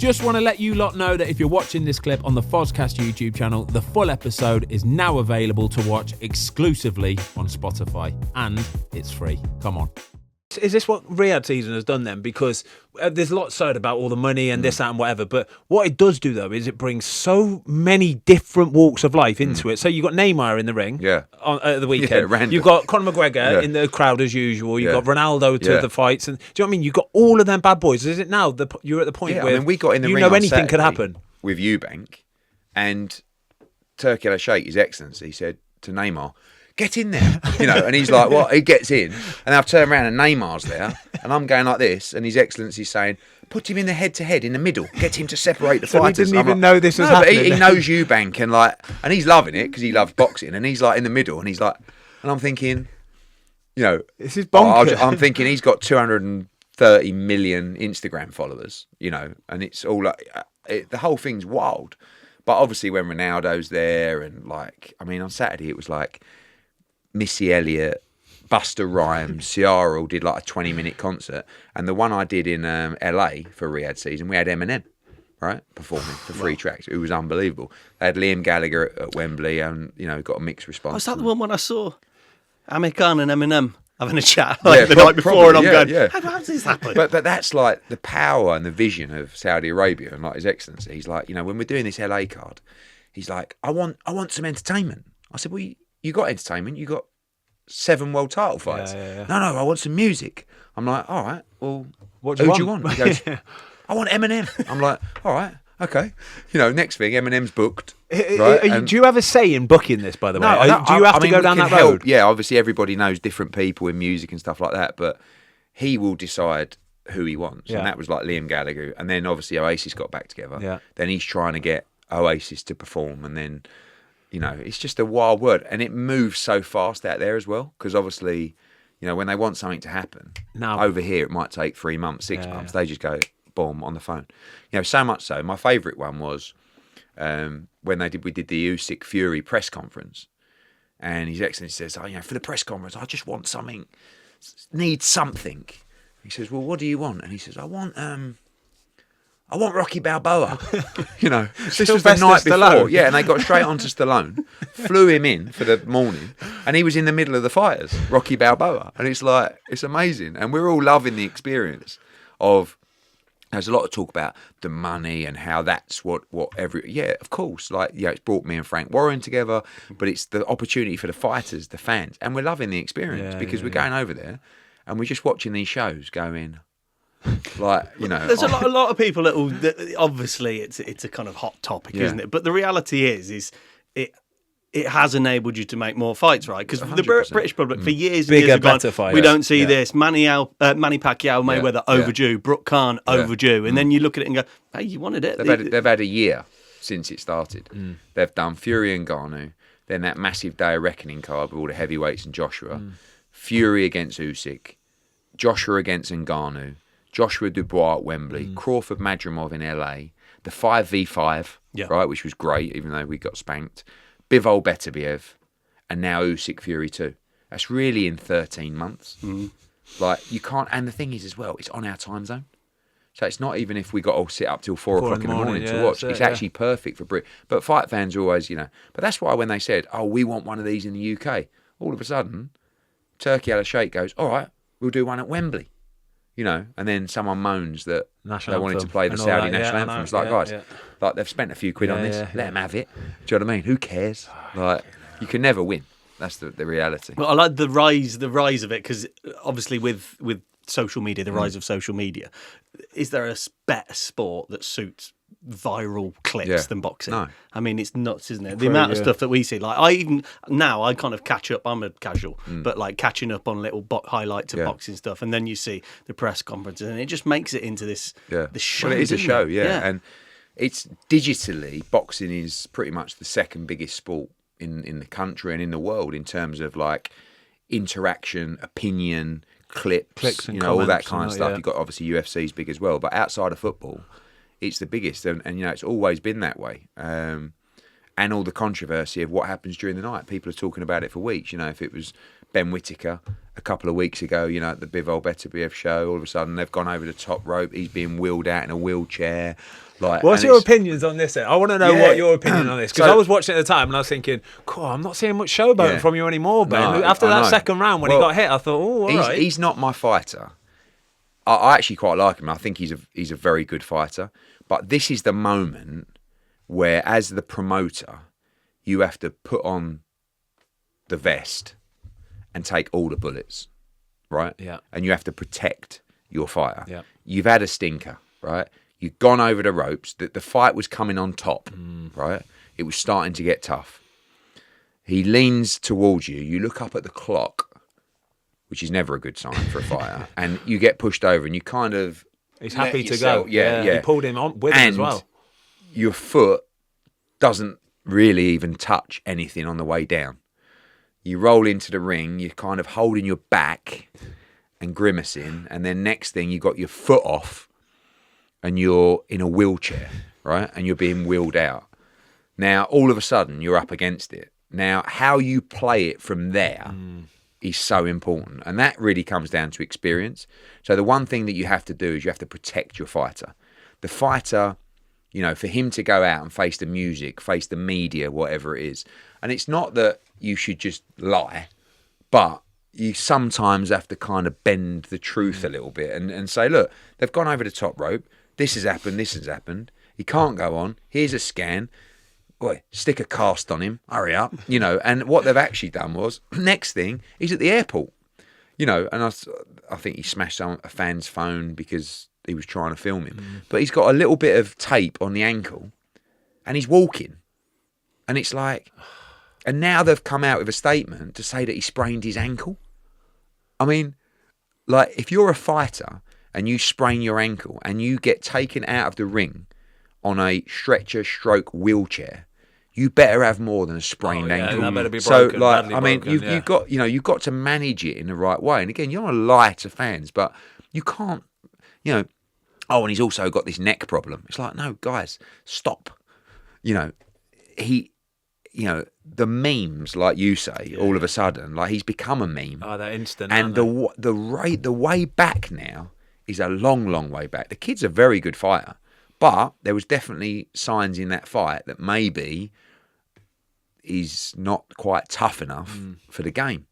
Just want to let you lot know that if you're watching this clip on the Fozcast YouTube channel, the full episode is now available to watch exclusively on Spotify, and it's free. Come on. Is this what Riyadh season has done then? Because there's lots said about all the money and this, that and whatever, but what it does do though is it brings so many different walks of life into it. So you've got Neymar in the ring at the weekend. Yeah, you've got Conor McGregor in the crowd as usual. You've got Ronaldo to the fights. And do you know what I mean? You've got all of them bad boys. Is it now you're at the point where we got in the ring anything Saturday could happen? With Eubank, and Turkey Al Sheikh, His Excellency, said to Neymar, get in there, and he's like, what? He gets in, and I've turned around and Neymar's there, and I'm going like this, and His Excellency's saying, put him in the head-to-head in the middle, get him to separate the fighters. So he didn't even know this was happening. But he knows Eubank, and he's loving it because he loves boxing, and he's like in the middle, and he's like, and I'm thinking, this is bonkers. I'm thinking he's got 230 million Instagram followers, and it's all like, the whole thing's wild. But obviously when Ronaldo's there, and on Saturday it was like Missy Elliott, Busta Rhymes, Ciara all did like a 20-minute concert, and the one I did in LA for Riyadh season, we had Eminem, right, performing for 3 tracks. It was unbelievable. They had Liam Gallagher at Wembley, and got a mixed response. Was that the one when I saw Amir Khan and Eminem having a chat the night before, and I'm going, how does this happen? But that's like the power and the vision of Saudi Arabia, and like His Excellency. He's like, when we're doing this LA card, he's like, I want some entertainment. I said, well, you got entertainment. You got 7 world title fights. No, I want some music. I'm like, all right, well, who do you want? He goes, I want Eminem. I'm like, all right, okay. Next thing, Eminem's booked. Right? Do you have a say in booking this, by the way? No, do you have to go down that road? Yeah, obviously everybody knows different people in music and stuff like that, but he will decide who he wants. And that was like Liam Gallagher. And then obviously Oasis got back together. Yeah. Then he's trying to get Oasis to perform, and then it's just a wild world, and it moves so fast out there as well. Because obviously, when they want something to happen, over here it might take 3 months, 6 months. They just go boom on the phone. So much so. My favourite one was when we did the Usyk Fury press conference, and His Excellency says, for the press conference, I just want something, need something. He says, well, what do you want? And he says, I want Rocky Balboa. This was the night before. Yeah, and they got straight onto Stallone, flew him in for the morning, and he was in the middle of the fighters, Rocky Balboa. And it's like, it's amazing. And we're all loving the experience of, there's a lot of talk about the money and how that's what of course. It's brought me and Frank Warren together, but it's the opportunity for the fighters, the fans, and we're loving the experience because we're going over there and we're just watching these shows going, there's a lot of people that obviously it's a kind of hot topic, isn't it? But the reality is it has enabled you to make more fights, right? Because the British public for years and years have gone, we don't see this. Manny Pacquiao, Mayweather overdue, Brooke Khan overdue, and then you look at it and go, hey, you wanted it. They've had a year since it started. They've done Fury and Ngannou, then that massive day of reckoning card with all the heavyweights and Joshua, Fury against Usyk, Joshua against Ngannou, Joshua Dubois at Wembley, Crawford Madrimov in LA, the 5v5, right, which was great, even though we got spanked, Bivol Beterbiev, and now Usyk Fury 2. That's really in 13 months. You can't, and the thing is as well, it's on our time zone. So it's not even if we got to sit up till 4 o'clock in the morning to watch. It's actually perfect for Brit. But fight fans are always, but that's why when they said, we want one of these in the UK, all of a sudden, Turkey Al Sheikh goes, all right, we'll do one at Wembley. And then someone moans that they wanted to play the Saudi national anthem. It's like, guys, they've spent a few quid on this. Let them have it. Do you know what I mean? Who cares? You can never win. That's the reality. Well, I like the rise of it, because obviously with social media, the rise of social media, is there a better sport that suits viral clips than boxing? No. I mean, it's nuts, isn't it? The amount of stuff that we see. I kind of catch up. I'm a casual, but catching up on little highlights of boxing stuff, and then you see the press conferences, and it just makes it into this show. Well, it is a show, and it's digitally, boxing is pretty much the second biggest sport in the country and in the world in terms of interaction, opinion, clicks, and all that comments kind of stuff. You've got obviously UFC's big as well, but outside of football, it's the biggest, and it's always been that way. And all the controversy of what happens during the night, people are talking about it for weeks. If it was Ben Whittaker a couple of weeks ago, you know, at the Bivol Beterbiev show. All of a sudden, they've gone over the top rope. He's being wheeled out in a wheelchair. Like, what's your opinions on this? I want to know what your opinion on this, because So- I was watching at the time and I was thinking, cool, I'm not seeing much showboating from you anymore, Ben. No, After I that know. second round when he got hit, I thought, oh, all right. He's not my fighter. I actually quite like him. I think he's a very good fighter. But this is the moment where, as the promoter, you have to put on the vest and take all the bullets, right? Yeah. And you have to protect your fighter. Yeah. You've had a stinker, right? You've gone over the ropes. The fight was coming on top, right? It was starting to get tough. He leans towards you. You look up at the clock, which is never a good sign for a fighter, and you get pushed over, and you kind of He's happy let to yourself- go. Yeah, yeah. He pulled him on with him as well. Your foot doesn't really even touch anything on the way down. You roll into the ring, you're kind of holding your back and grimacing, and then next thing you got your foot off and you're in a wheelchair, right? And you're being wheeled out. Now, all of a sudden, you're up against it. Now, how you play it from there is so important, and that really comes down to experience. So the one thing that you have to do is you have to protect your fighter. The fighter, you know, for him to go out and face the music, face the media, whatever it is. And it's not that you should just lie, but you sometimes have to kind of bend the truth a little bit and say, look, they've gone over the top rope. This has happened. He can't go on. Here's a scan. Boy, stick a cast on him. Hurry up. You know, and what they've actually done was, next thing, he's at the airport. You know, and I think he smashed a fan's phone because he was trying to film him. But he's got a little bit of tape on the ankle and he's walking. And it's like, and now they've come out with a statement to say that he sprained his ankle. I mean, like, if you're a fighter and you sprain your ankle and you get taken out of the ring on a stretcher stroke wheelchair, you better have more than a sprained ankle. That better be So, broken, like, badly I mean, broken, you've got to manage it in the right way. And again, you don't want to lie to fans, but you can't, you know. Oh, and he's also got this neck problem. It's like, no, guys, stop. You know, the memes, like you say, all of a sudden, like, he's become a meme. Oh, they're instant. And the way back now is a long, long way back. The kid's a very good fighter, but there was definitely signs in that fight that maybe he's not quite tough enough for the game,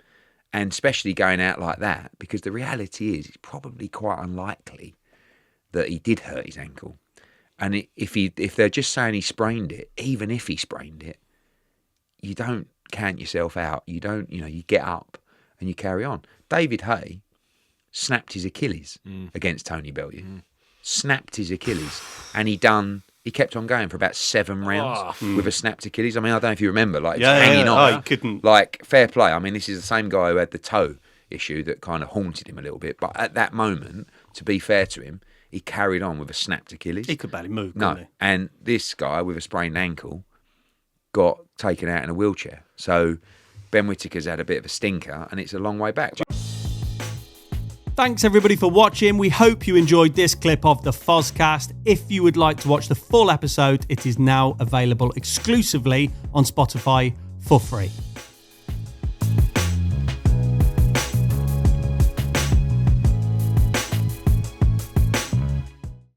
and especially going out like that, because the reality is it's probably quite unlikely that he did hurt his ankle. And if they're just saying he sprained it, even if he sprained it, you don't count yourself out. You don't, you get up and you carry on. David Haye snapped his Achilles against Tony Bellew. Snapped his Achilles, and he kept on going for about 7 rounds with a snapped Achilles. I mean, I don't know if you remember, like, hanging on. He couldn't. Like, fair play. I mean, this is the same guy who had the toe issue that kind of haunted him a little bit. But at that moment, to be fair to him, he carried on with a snapped Achilles. He could barely move. No, Couldn't he? and this guy with a sprained ankle got taken out in a wheelchair. So Ben Whittaker's had a bit of a stinker, and it's a long way back. Thanks everybody for watching. We hope you enjoyed this clip of the Fozcast. If you would like to watch the full episode, it is now available exclusively on Spotify for free.